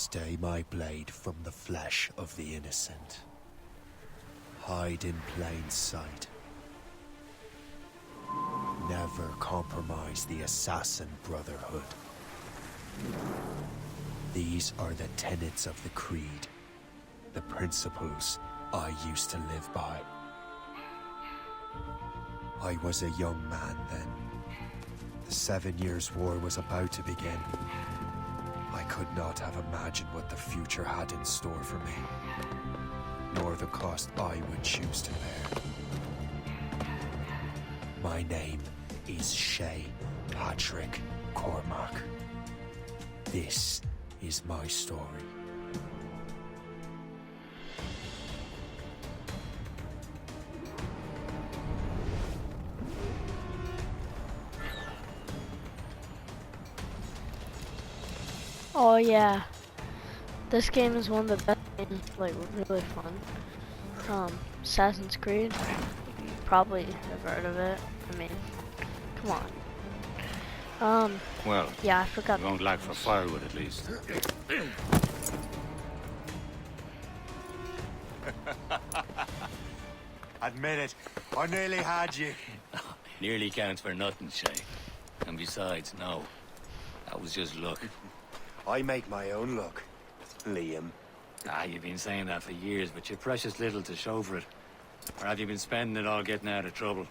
Stay my blade from the flesh of the innocent. Hide in plain sight. Never compromise the Assassin Brotherhood. These are the tenets of the Creed, the principles I used to live by. I was a young man then. The 7 Years' War was about to begin. I could not have imagined what the future had in store for me, nor the cost I would choose to bear. My name is Shay Patrick Cormac. This is my story. Oh yeah, this game is one of the best games, like really fun. Assassin's Creed, you probably have heard of it. I mean, come on. Well, yeah, I forgot. We won't lack for firewood at least. Admit it, I nearly had you. Nearly counts for nothing, Shay. And besides, no. That was just luck. I make my own luck, Liam. You've been saying that for years, but you've precious little to show for it. Or have you been spending it all getting out of trouble?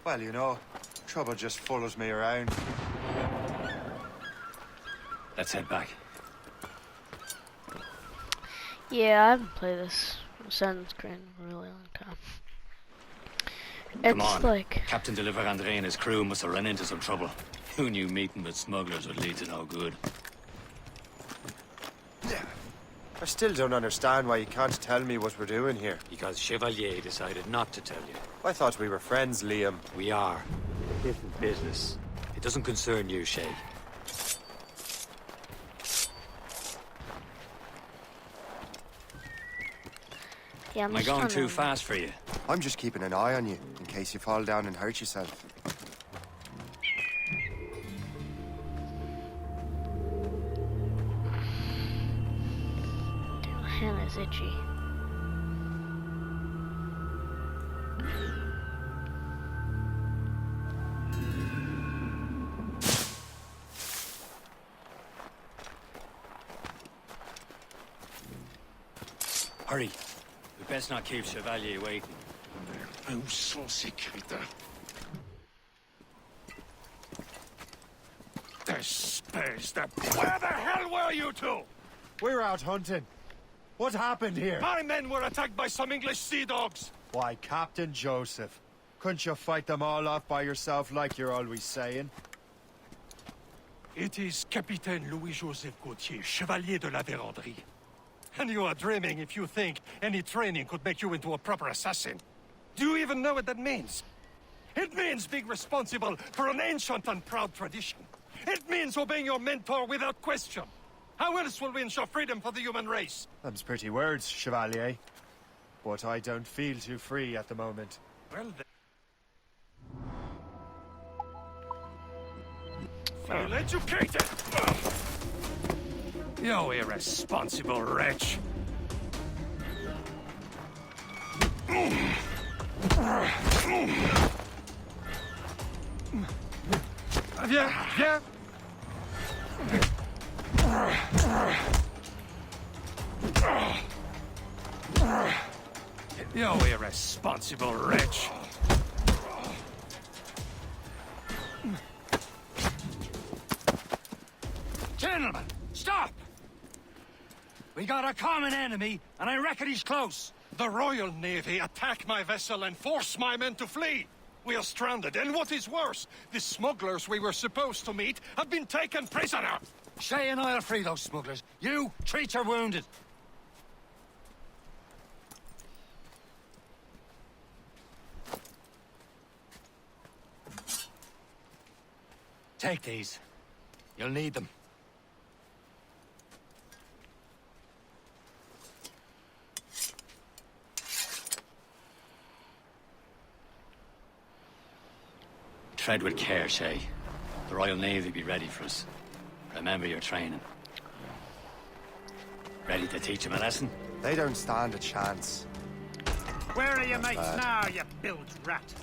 Well, you know, trouble just follows me around. Let's head back. Yeah, I haven't played this Assassin's Creed in a really long time. Come It's on. like... Captain de Andre and his crew must have run into some trouble. Who knew meeting with smugglers would lead to no good? I still don't understand why you can't tell me what we're doing here. Because Chevalier decided not to tell you. I thought we were friends, Liam. We are. This is business. It doesn't concern you, Shay. Yeah, Am I going too fast for you? I'm just keeping an eye on you, in case you fall down and hurt yourself. Hannah's itchy. Hurry. We best not keep Chevalier waiting. Où sont ces crétins? Espèce de... Where the hell were you two? We're out hunting. What happened here? My men were attacked by some English sea dogs. Why, Captain Joseph. Couldn't you fight them all off by yourself like you're always saying? It is Capitaine Louis-Joseph Gauthier, Chevalier de la Vérendrye. And you are dreaming if you think any training could make you into a proper assassin. Do you even know what that means? It means being responsible for an ancient and proud tradition. It means obeying your mentor without question. How else will we ensure freedom for the human race? Them's pretty words, Chevalier. But I don't feel too free at the moment. Well, then... Well-educated! You irresponsible wretch! Viens! You irresponsible wretch! Gentlemen, stop! We got a common enemy, and I reckon he's close. The Royal Navy attacked my vessel and forced my men to flee. We are stranded, and what is worse, the smugglers we were supposed to meet have been taken prisoner. Shay and I'll free those smugglers. You, treat your wounded. Take these. You'll need them. Tread with care, Shay. The Royal Navy be ready for us. Remember your training. Ready to teach him a lesson? They don't stand a chance. Where are your Not mates bad. now, you bilge rat?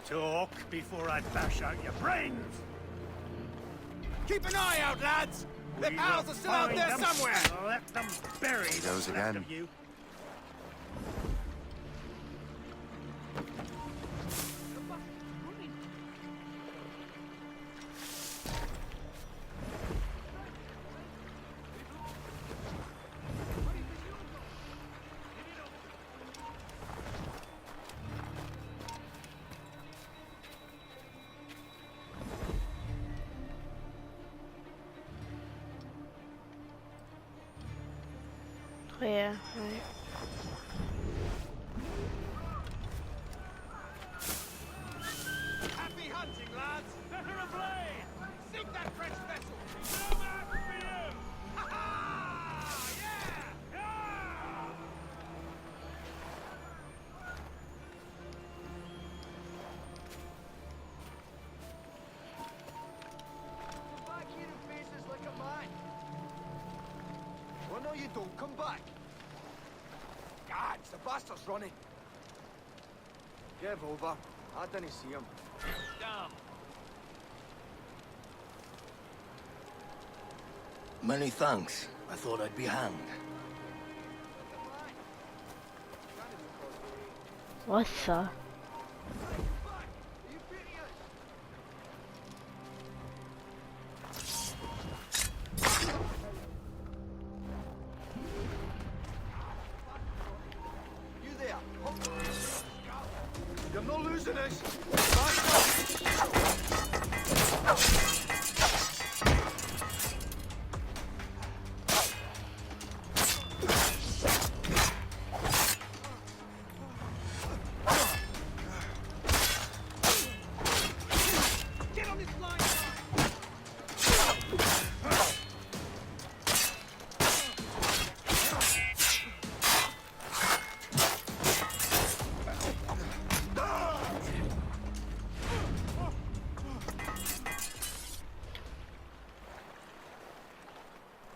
Talk before I bash out your brains. Keep an eye out, lads! The We pals will are still out find there them somewhere! and let them bury He the goes last again. of you. Oh, yeah, right. Happy hunting, lads! Better a blade! Sink that French vessel! No match for you! Ha ha! Yeah! Back here and faces like a man. Well, no, you don't. Come back. God, the bastard's running. Give over. I didn't see him. Down. Many thanks. I thought I'd be hanged. What the? You there? You're not losing us. Back up. Get on this line.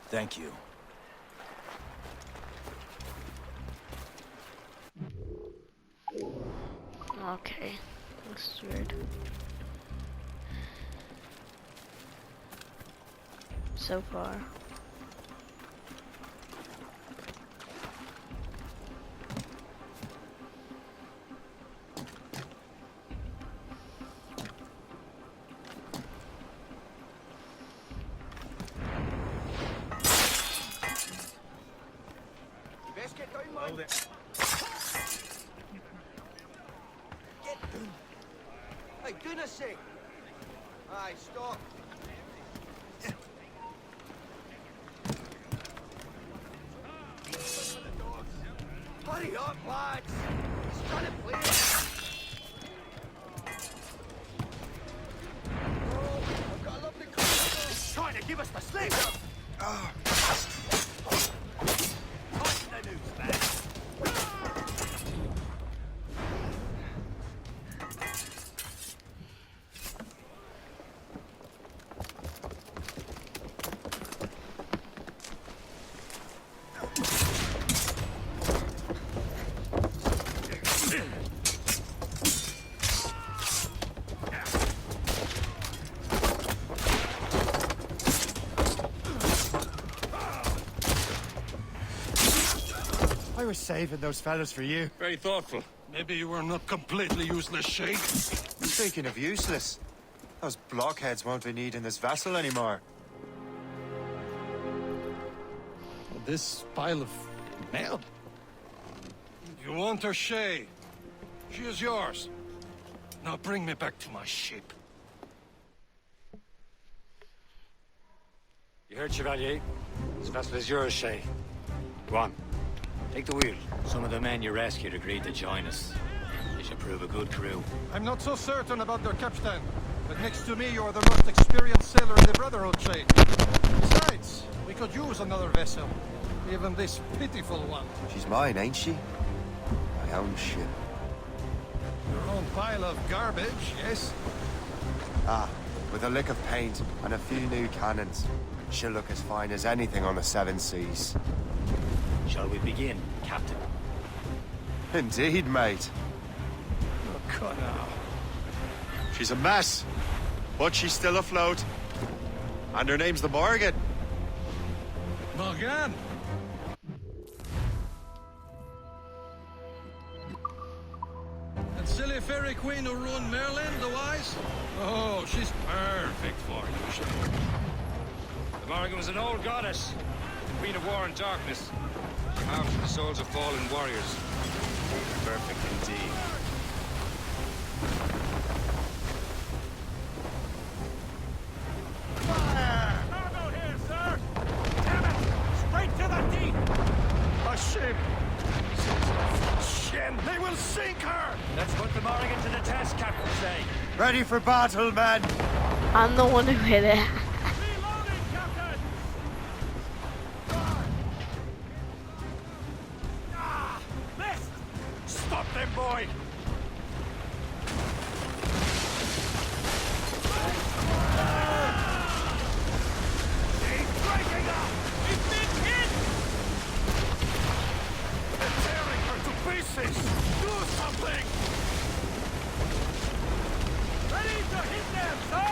Thank you. Okay. This is weird. So far. You best get down, man. Hold it. Get down. Hey, goodness sake. Aye, stop. Hurry up, lads. He's trying to play it. Oh, I've got a lovely car. He's trying to give us the slip. Tighten the noose, lads. I was saving those fellas for you. Very thoughtful. Maybe you were not completely useless, Shay. Speaking of useless, those blockheads won't be needing this vessel anymore. This pile of mail. You want her, Shay? She is yours. Now bring me back to my ship. You heard, Chevalier? This vessel is yours, Shay. Go on. Take the wheel. Some of the men you rescued agreed to join us. They should prove a good crew. I'm not so certain about their captain, but next to me you're the most experienced sailor in the Brotherhood, Shay. Besides, we could use another vessel. Even this pitiful one. She's mine, ain't she? My own ship. Your own pile of garbage, yes? Ah, with a lick of paint and a few new cannons. She'll look as fine as anything on the Seven Seas. Shall we begin, Captain? Indeed, mate. Oh, God, now. She's a mess, but she's still afloat. And her name's the Morgan. Morgan! That silly fairy queen who ruined Merlin, the wise? Oh, she's perfect for you, Shay. The Morgan was an old goddess, queen of war and darkness, carved from the souls of fallen warriors. Perfect indeed. Cargo here, sir! Damn it! Straight to the deep! A ship! Shen, they will sink her! Let's put the Morgan to the test, Captain Shay. Ready for battle, men! I'm the one who hit it. Reloading, Captain! Ah! Missed! Stop them, boy! He's breaking up! He's been hit! They're tearing her to pieces! Do something! Ready to hit them, sir!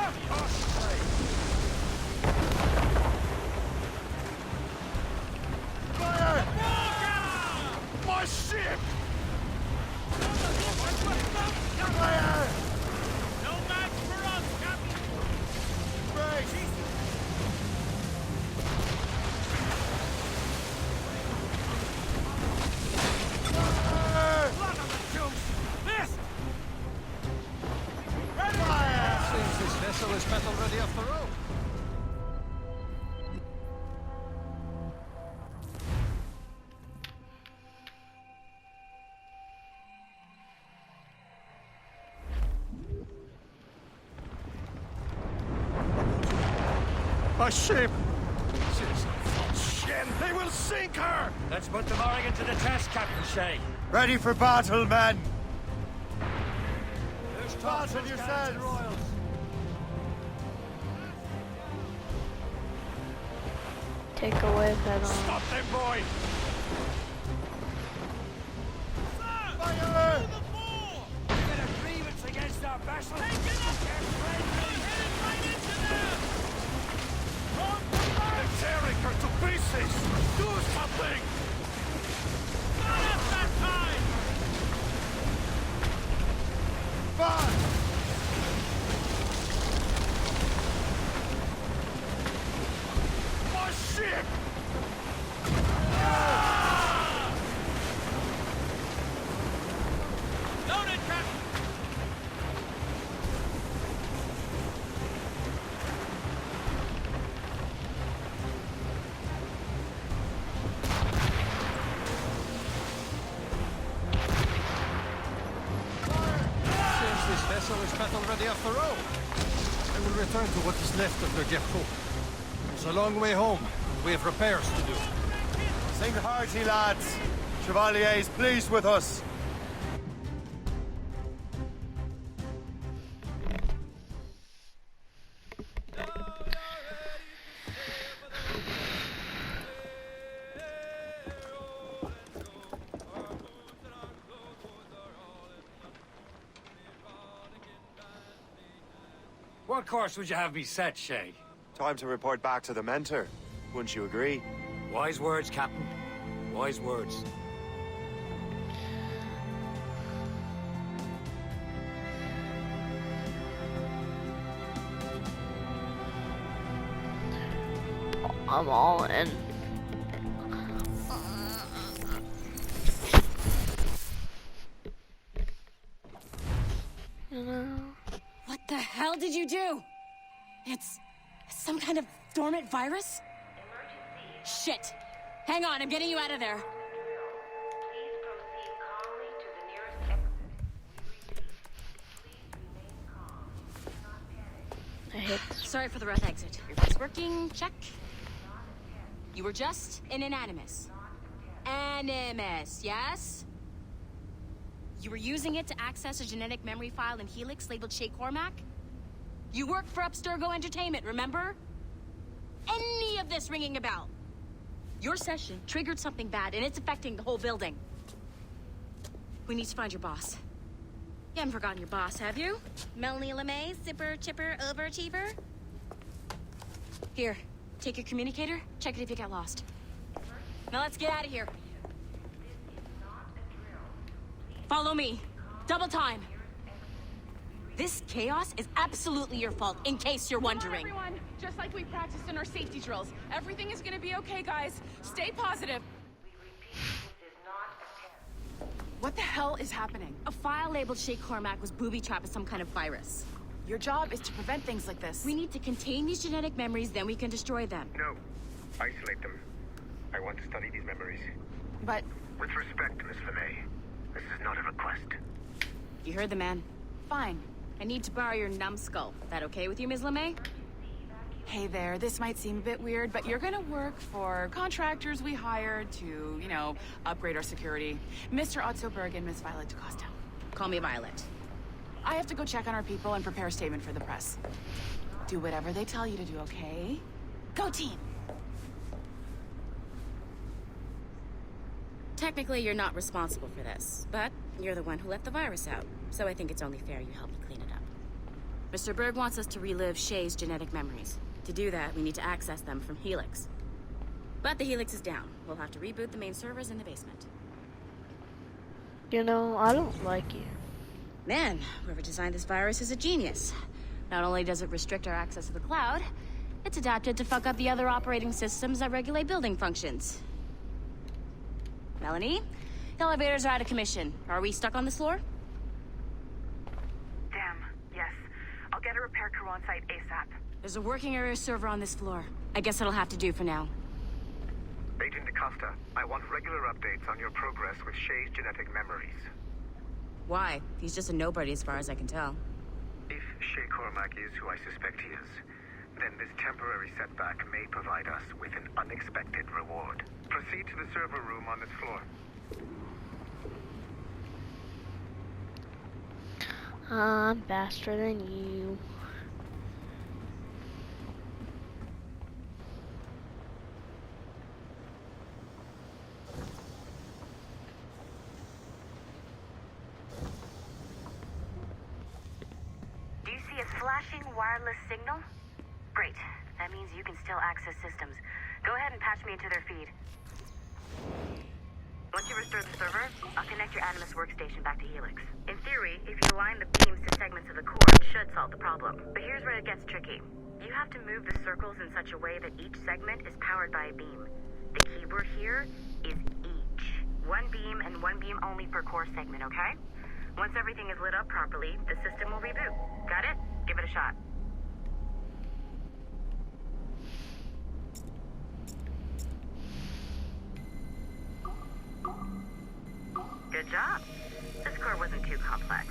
Fire! My ship! Fire! No match for us, Captain! Brace! Fire! Blood on the juice! Missed! Seems this vessel is metal ready off the road. A ship! Shen, they will sink her! Let's put the Morgan to the test, Captain Shay. Ready for battle, men! There's Battle yourselves! Royals. Take away that Stop them, boy! Fire! To the fore! You got a grievance against our vessel? Take it up! Headed right into them! Wrong They're tearing her to pieces! Do something! Not at that time! Fire! My ship! Loaded, Captain! Seems this vessel is metal ready off the road. I will return to what is left of the depot. It's a long way home. We have repairs to do. Sing hearty, lads. Chevalier is pleased with us. What course would you have me set, Shay? Time to report back to the mentor. Wouldn't you agree? Wise words, Captain. Wise words. I'm all in. You know? What the hell did you do? It's some kind of dormant virus? Shit. Hang on, I'm getting you out of there. Please proceed calmly to the nearest exit. Please remain calm. Do not panic. I hate this. Sorry for the rough exit. Your voice working? Check. You were just in an animus. Animus, yes? You were using it to access a genetic memory file in Helix labeled Shay Cormac? You worked for Abstergo Entertainment, remember? Any of this ringing a bell. Your session triggered something bad, and it's affecting the whole building. We need to find your boss. You haven't forgotten your boss, have you? Melanie LeMay, zipper, chipper, overachiever? Here, take your communicator, check it if you get lost. Now let's get out of here. Follow me. Double time. This chaos is absolutely your fault, in case you're wondering. Come on, everyone. Just like we practiced in our safety drills. Everything is gonna be okay, guys. Stay positive. What the hell is happening? A file labeled Shay Cormac was booby-trapped with some kind of virus. Your job is to prevent things like this. We need to contain these genetic memories, then we can destroy them. No. Isolate them. I want to study these memories. But With respect, Miss LeMay, this is not a request. You heard the man. fine. I need to borrow your numbskull. That okay with you, Ms. LeMay? Hey there, this might seem a bit weird, but you're gonna work for contractors we hired to, you know, upgrade our security. Mr. Otto Berg and Miss Violet DaCosta. Call me Violet. I have to go check on our people and prepare a statement for the press. Do whatever they tell you to do, okay? Go team! Technically, you're not responsible for this, but you're the one who let the virus out, so I think it's only fair you help me clean it up. Mr. Berg wants us to relive Shay's genetic memories. To do that, we need to access them from Helix. But the Helix is down. We'll have to reboot the main servers in the basement. You know, I don't like you. Man, whoever designed this virus is a genius. Not only does it restrict our access to the cloud, it's adapted to fuck up the other operating systems that regulate building functions. Melanie, the elevators are out of commission. Are we stuck on this floor? Damn, yes. I'll get a repair crew on site ASAP. There's a working area server on this floor. I guess it'll have to do for now. Agent DaCosta, I want regular updates on your progress with Shay's genetic memories. Why? He's just a nobody as far as I can tell. If Shay Cormac is who I suspect he is, then this temporary setback may provide us with an unexpected reward. Proceed to the server room on this floor. I'm faster than you. Do you see a flashing wireless signal? Great. That means you can still access systems. Go ahead and patch me into their feed. Once you restore the server, I'll connect your Animus workstation back to Helix. In theory, if you align the beams to segments of the core, it should solve the problem. But here's where it gets tricky. You have to move the circles in such a way that each segment is powered by a beam. The keyword here is each. One beam and one beam only per core segment, okay? Once everything is lit up properly, the system will reboot. Got it? Give it a shot. Good job. This core wasn't too complex.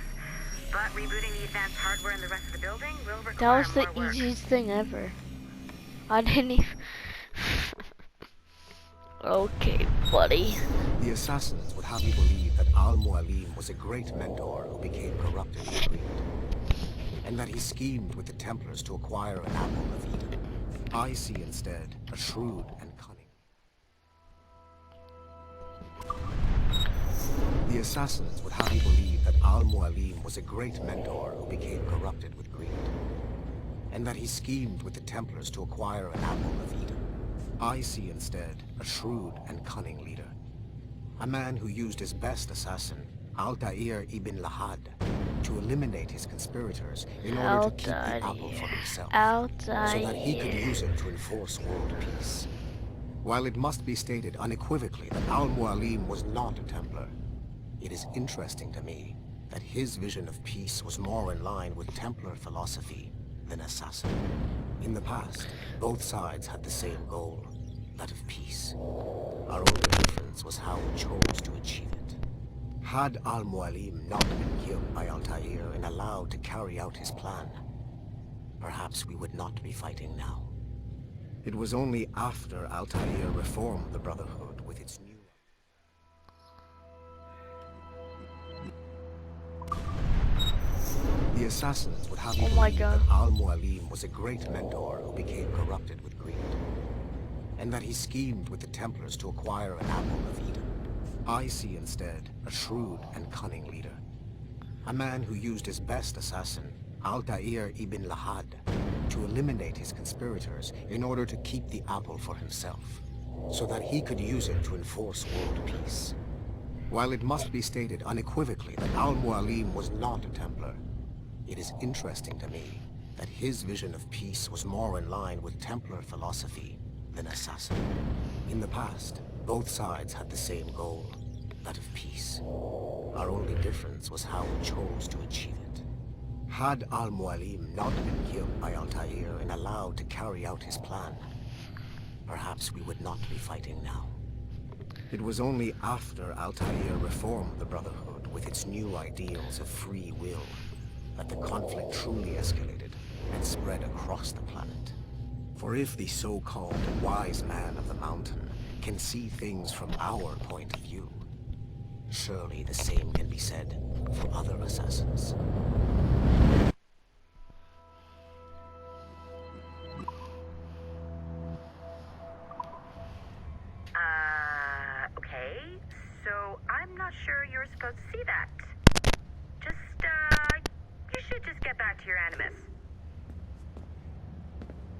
But rebooting the advanced hardware in the rest of the building will That require was the more work. easiest thing ever. I didn't even... Okay, buddy. The assassins would have you believe that Al-Mualim was a great mentor who became corrupted with greed, and that he schemed with the Templars to acquire an apple of Eden. I see instead a shrewd and cunning. The assassins would have you believe that Al-Mualim was a great mentor who became corrupted with greed, and that he schemed with the Templars to acquire an apple of Eden. I see instead a shrewd and cunning leader. A man who used his best assassin, Altair ibn Lahad, to eliminate his conspirators in order to keep the apple for himself, so that he could use it to enforce world peace. While it must be stated unequivocally that Al-Mualim was not a Templar, it is interesting to me that his vision of peace was more in line with Templar philosophy than assassin. In the past, both sides had the same goal, that of peace. Our only difference was how we chose to achieve it. Had Al-Mualim not been killed by Altair and allowed to carry out his plan, perhaps we would not be fighting now. It was only after Altair reformed the Brotherhood with its new... The assassins would have you Oh my believe God. that Al-Mualim was a great mentor who became corrupted with greed, and that he schemed with the Templars to acquire an apple of Eden. I see instead a shrewd and cunning leader. A man who used his best assassin, Altair ibn Lahad, to eliminate his conspirators in order to keep the apple for himself, so that he could use it to enforce world peace. While it must be stated unequivocally that Al-Mualim was not a Templar, it is interesting to me that his vision of peace was more in line with Templar philosophy than assassin. In the past, both sides had the same goal, that of peace. Our only difference was how we chose to achieve it. Had Al-Mualim not been killed by Altair and allowed to carry out his plan, perhaps we would not be fighting now. It was only after Altair reformed the Brotherhood with its new ideals of free will that the conflict truly escalated and spread across the planet. For if the so-called wise man of the mountain can see things from our point of view, surely the same can be said for other assassins. Okay. So I'm not sure you're supposed to see that. You should just get back to your Animus.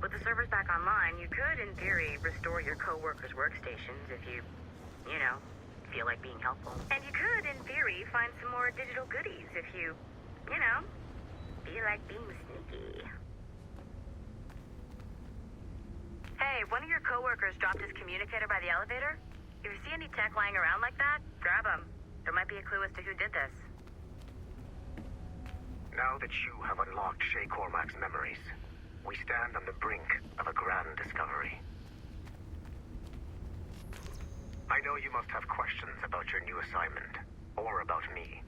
With the servers back online, you could, in theory, restore your co-workers' workstations if you feel like being helpful. And you could, in theory, find some more digital goodies if you feel like being sneaky. Hey, one of your co-workers dropped his communicator by the elevator. If you see any tech lying around like that, grab them. There might be a clue as to who did this. Now that you have unlocked Shay Cormac's memories, we stand on the brink of a grand discovery. I know you must have questions about your new assignment, or about me.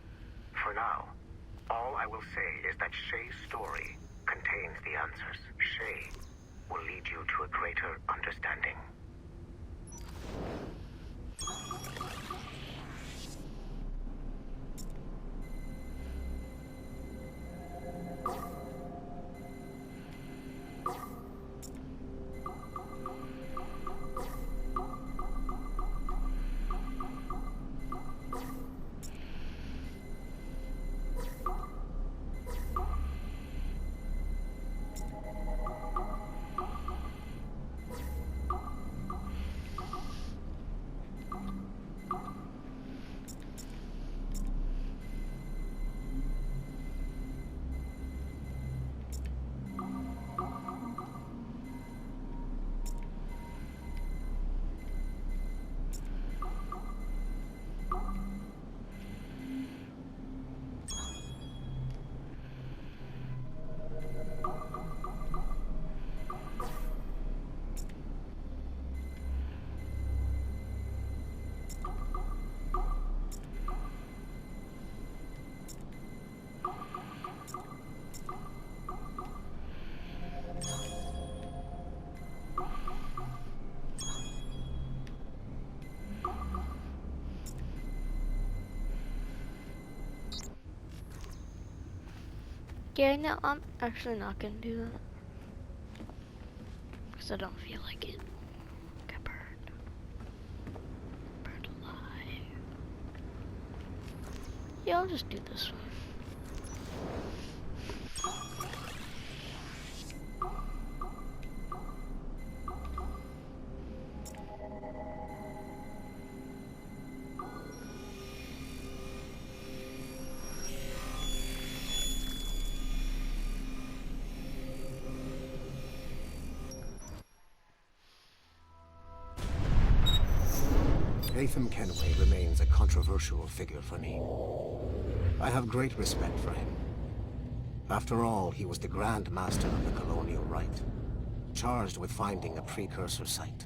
For now, all I will say is that Shay's story contains the answers. Shay will lead you to a greater understanding. Yeah, no, I'm actually not gonna do that. Because I don't feel like it. Got burned. Burned alive. Yeah, I'll just do this one. Haytham Kenway remains a controversial figure for me. I have great respect for him. After all, he was the Grand Master of the Colonial Rite, charged with finding a precursor site.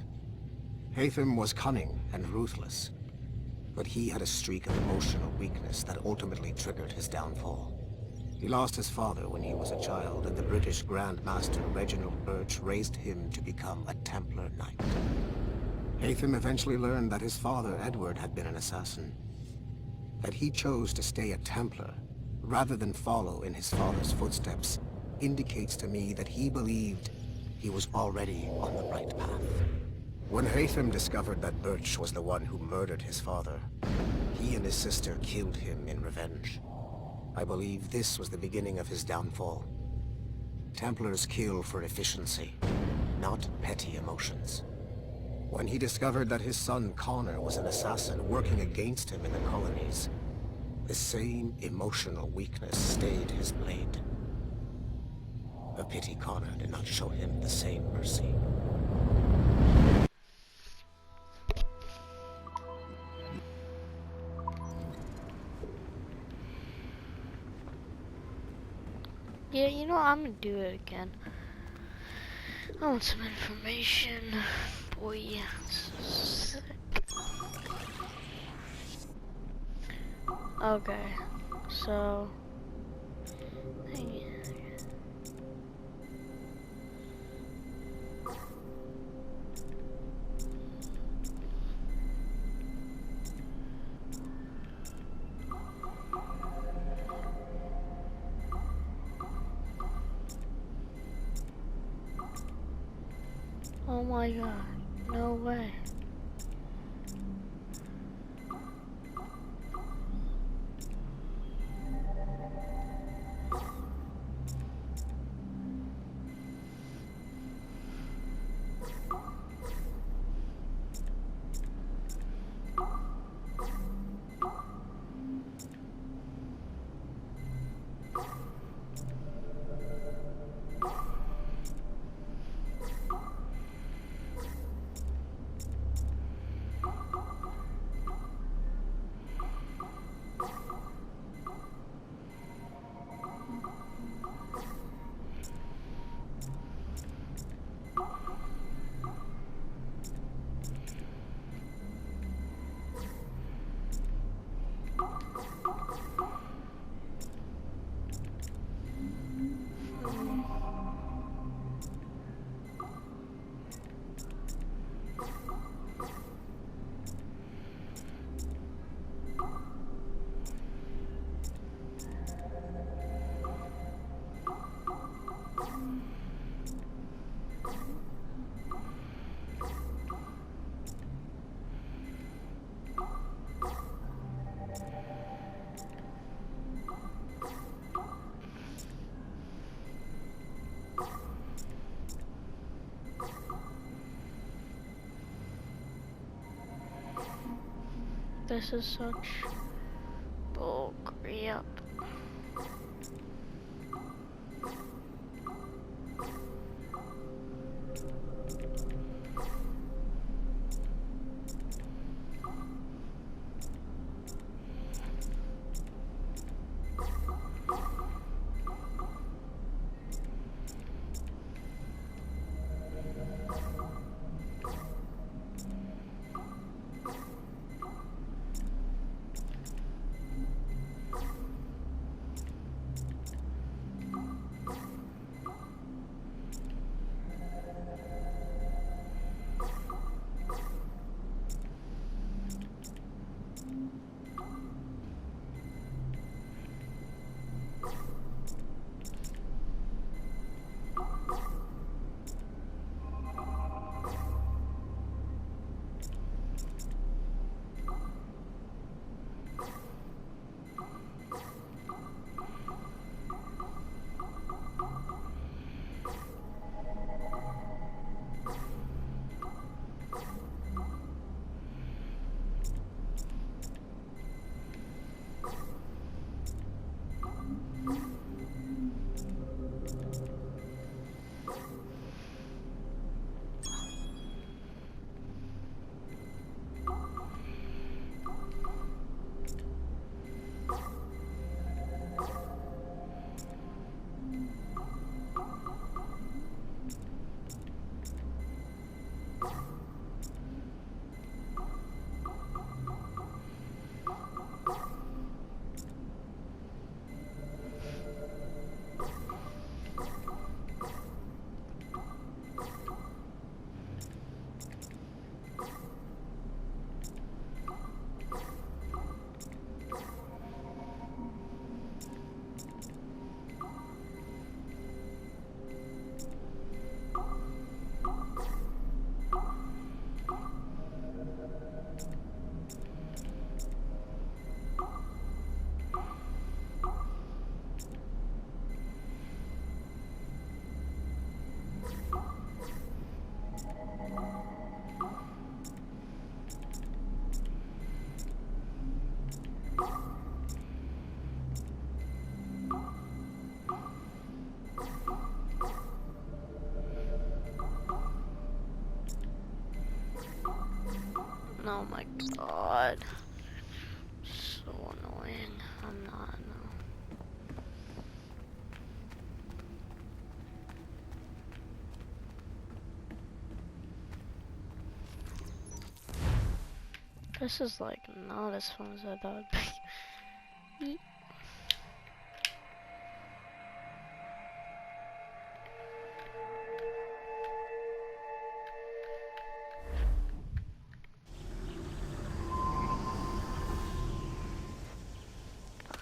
Haytham was cunning and ruthless, but he had a streak of emotional weakness that ultimately triggered his downfall. He lost his father when he was a child, and the British Grand Master Reginald Birch raised him to become a Templar Knight. Haytham eventually learned that his father, Edward, had been an assassin. That he chose to stay a Templar, rather than follow in his father's footsteps, indicates to me that he believed he was already on the right path. When Haytham discovered that Birch was the one who murdered his father, he and his sister killed him in revenge. I believe this was the beginning of his downfall. Templars kill for efficiency, not petty emotions. When he discovered that his son Connor was an assassin working against him in the colonies, the same emotional weakness stayed his blade. A pity Connor did not show him the same mercy. Yeah, you know, I'm gonna do it again. I want some information. Boy, it's so sick. Okay, so... Oh my god, no way. This is such bull crap. Oh my god. So annoying. I'm not, no. This is like not as fun as I thought it'd be.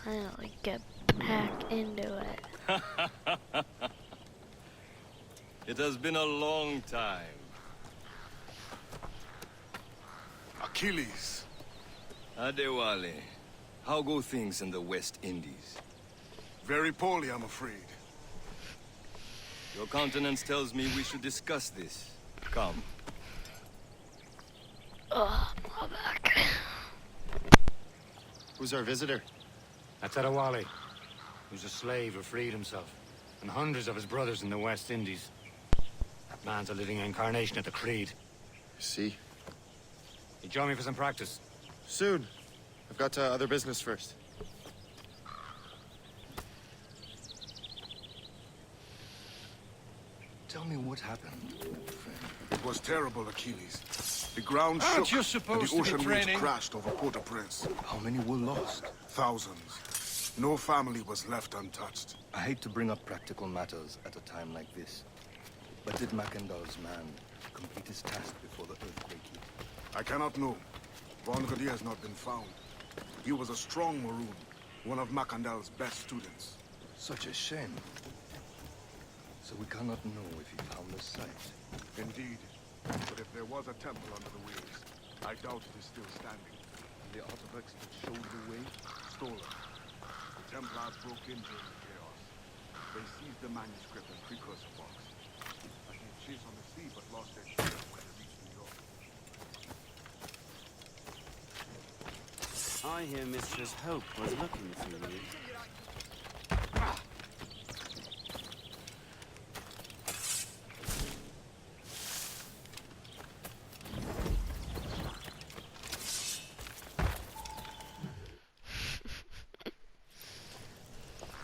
Finally get back into it. It has been a long time. Achilles. Adewale, how go things in the West Indies? Very poorly, I'm afraid. Your countenance tells me we should discuss this. Come. Ugh, my back. Who's our visitor? That's Adewale. He was a slave who freed himself, and hundreds of his brothers in the West Indies. That man's a living incarnation of the Creed. See? You join me for some practice? Soon. I've got other business first. Tell me what happened, friend. It was terrible, Achilles. The ground Aren't shook, you and supposed the to be ocean waves training? crashed over Port-au-Prince. How many were lost? Thousands. No family was left untouched. I hate to bring up practical matters at a time like this. But did Mackandal's man complete his task before the earthquake hit? I cannot know. Vongadier has not been found. He was a strong Maroon, one of Mackandal's best students. Such a shame. So we cannot know if he found the site. Indeed. But if there was a temple under the waves, I doubt it is still standing. The artifacts that showed the way? Stolen. The Templars broke in during the chaos. They seized the manuscript and precursor box. I gave chase on the sea, but lost their trail when they reached New York. I hear Mistress Hope was looking for you.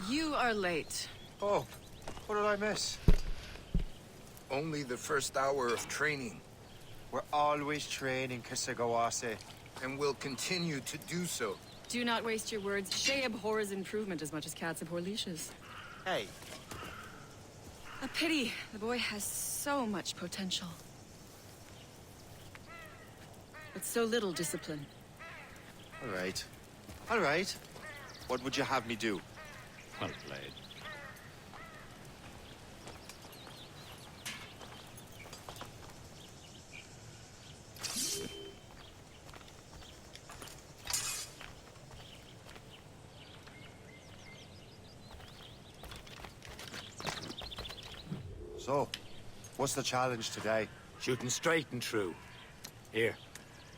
You are late. Oh, what did I miss? Only the first hour of training. We're always training, Kisagawase. And will continue to do so. Do not waste your words. Shay abhors improvement as much as cats abhor leashes. Hey. A pity. The boy has so much potential. But so little discipline. All right. All right. What would you have me do? Well played. So, what's the challenge today? Shooting straight and true. Here,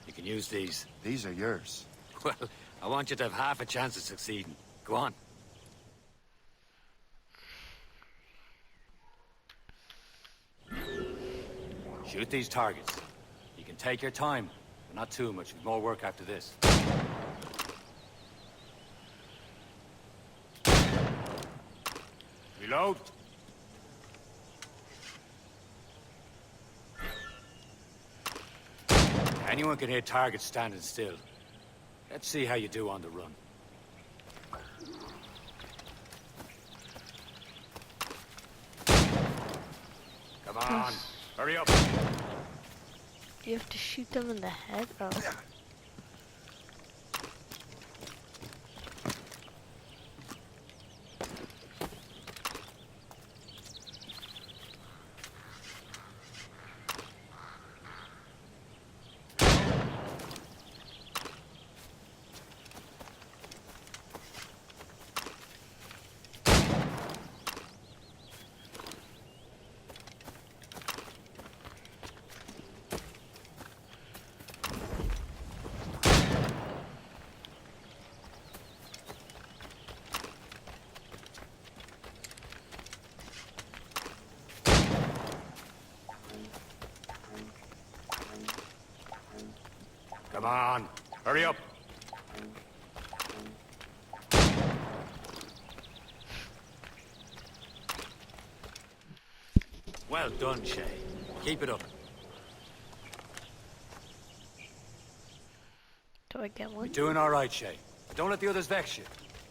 you can use these. These are yours. Well, I want you to have half a chance of succeeding. Go on. Shoot these targets. You can take your time, but not too much. We've more work after this. Reload. Anyone can hit targets standing still. Let's see how you do on the run. Come on, hurry up. Do you have to shoot them in the head? Oh. Come on, hurry up. Well done, Shay. Keep it up. Do I get one? You're doing all right, Shay. Don't let the others vex you.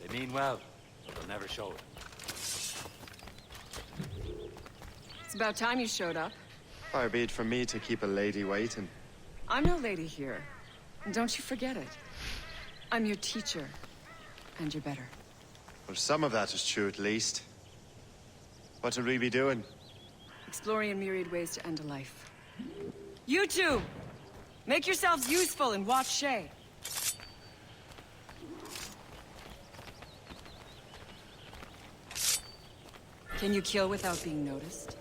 They mean well, but they'll never show it. It's about time you showed up. Far be it from me to keep a lady waiting. I'm no lady here. And don't you forget it. I'm your teacher. And you're better. Well, some of that is true at least. What will we be doing? Exploring a myriad ways to end a life. You two! Make yourselves useful and watch Shay. Can you kill without being noticed?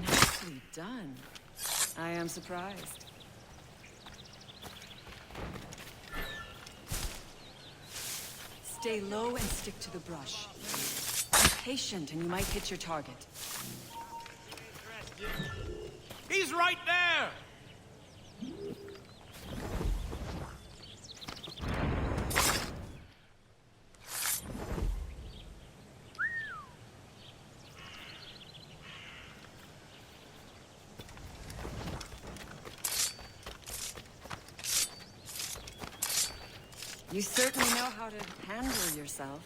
Nicely done. I am surprised. Stay low and stick to the brush. Be patient and you might hit your target. He's right there! You certainly know how to handle yourself.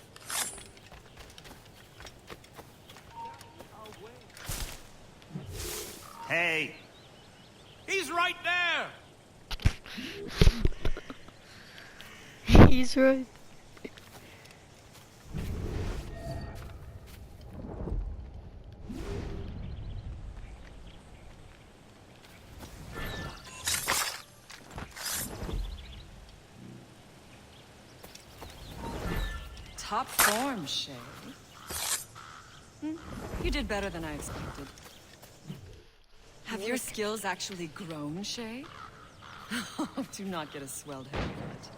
Hey! He's right there! He's right. Top form, Shay. You did better than I expected. Have your skills actually grown, Shay? Do not get a swelled haircut.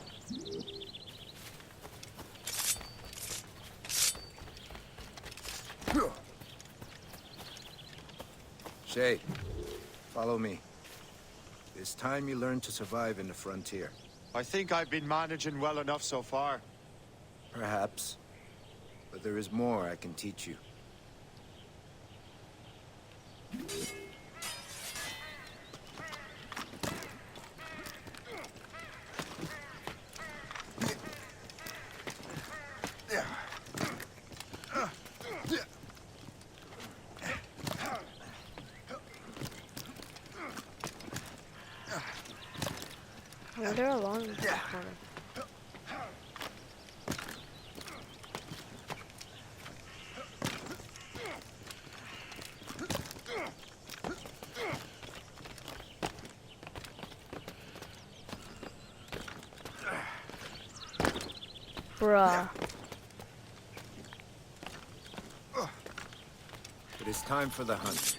Shay, follow me. It's time you learn to survive in the frontier. I think I've been managing well enough so far. Perhaps. But there is more I can teach you. I wonder how long this is for. Bruh. It is time for the hunt.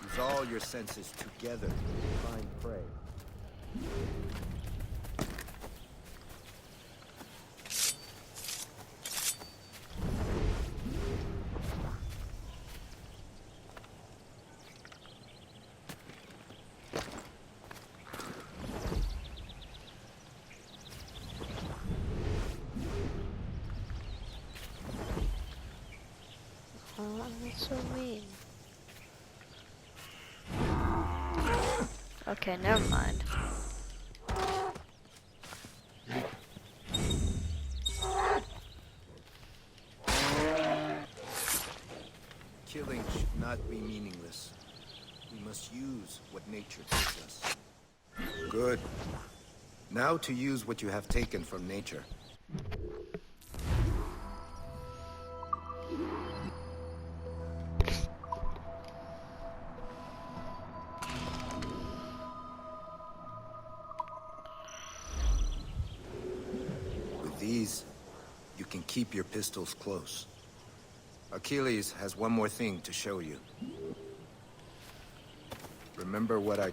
Use all your senses together to find prey. Oh, that's so mean. Okay, never mind. Killing should not be meaningless. We must use what nature gives us. Good. Now to use what you have taken from nature. With these, you can keep your pistols close. Achilles has one more thing to show you. Remember what I...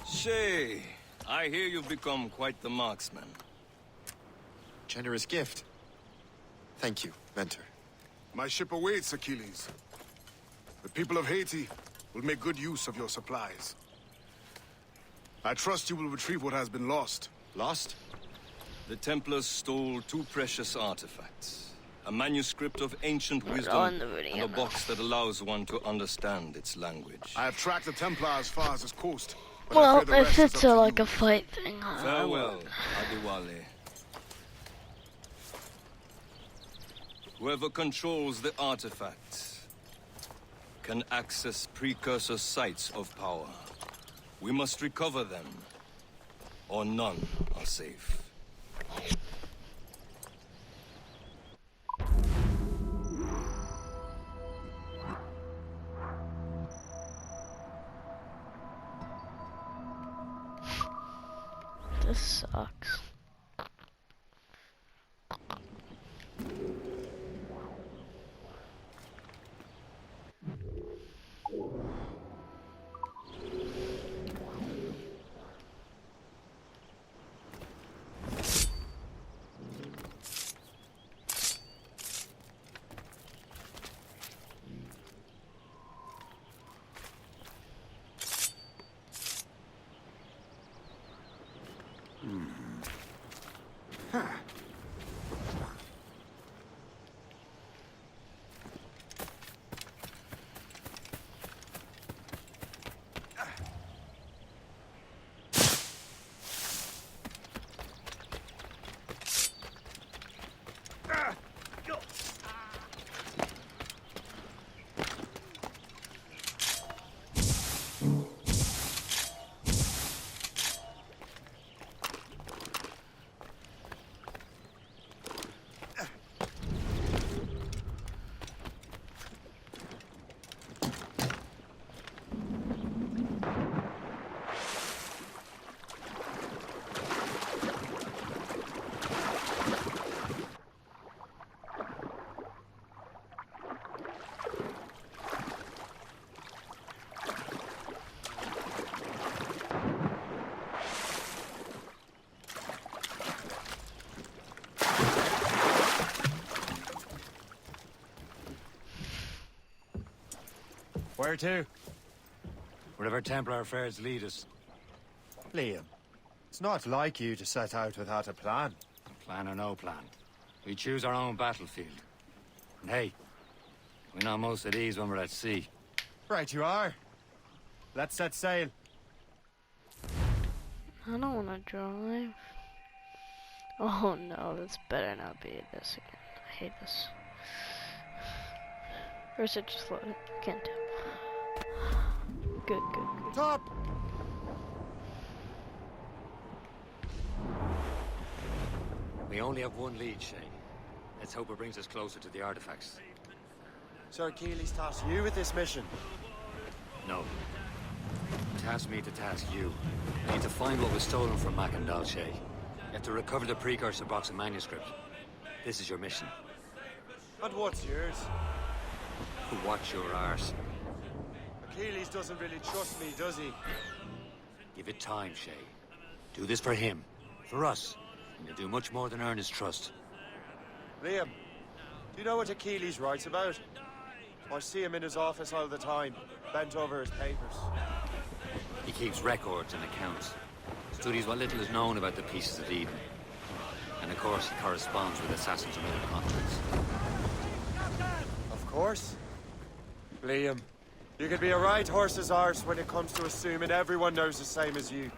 Shay, I hear you've become quite the marksman. Generous gift. Thank you, Mentor. My ship awaits, Achilles. The people of Haiti will make good use of your supplies. I trust you will retrieve what has been lost. Lost? The Templars stole 2 precious artifacts. A manuscript of ancient on wisdom the video and a now. box that allows one to understand its language. I have tracked the Templar as far as this coast. but I Well, fear the rest if is it's up to like you. a fight thing, I Farewell, won't. Adiwale. Whoever controls the artifacts can access precursor sites of power. We must recover them, or none are safe. This sucks. Where to? Wherever Templar affairs lead us. Liam, it's not like you to set out without a plan. Plan or no plan. We choose our own battlefield. And hey, we know most of these when we're at sea. Right you are. Let's set sail. I don't want to drive. Oh no, this better not be this again. I hate this. Or is it just loaded? Can't tell. Good, good, good. Top! We only have one lead, Shay. Let's hope it brings us closer to the artifacts. Sir Achilles tasked you with this mission. No. Task me to task you. I need to find what was stolen from Macandal, Shay. You have to recover the precursor box and manuscript. This is your mission. And what's yours? Watch your arse. Achilles doesn't really trust me, does he? Give it time, Shay. Do this for him. For us. and you'll do much more than earn his trust. Liam, do you know what Achilles writes about? I see him in his office all the time, bent over his papers. He keeps records and accounts, studies what little is known about the pieces of Eden. And of course, he corresponds with assassins and other contracts. Of course. Liam, you can be a right horse's arse when it comes to assuming everyone knows the same as you.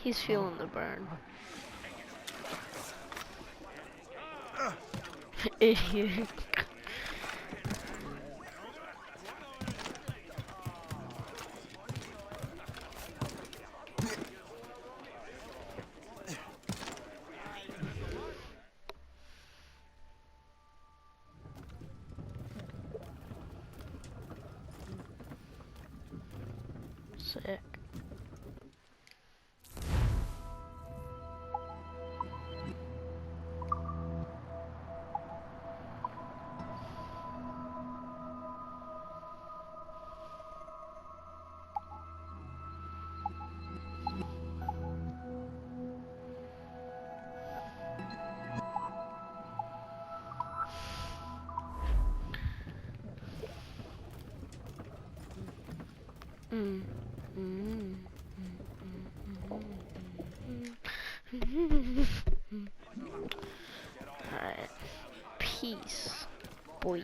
He's feeling the burn. Idiot. Sick. Alright. Peace, boy.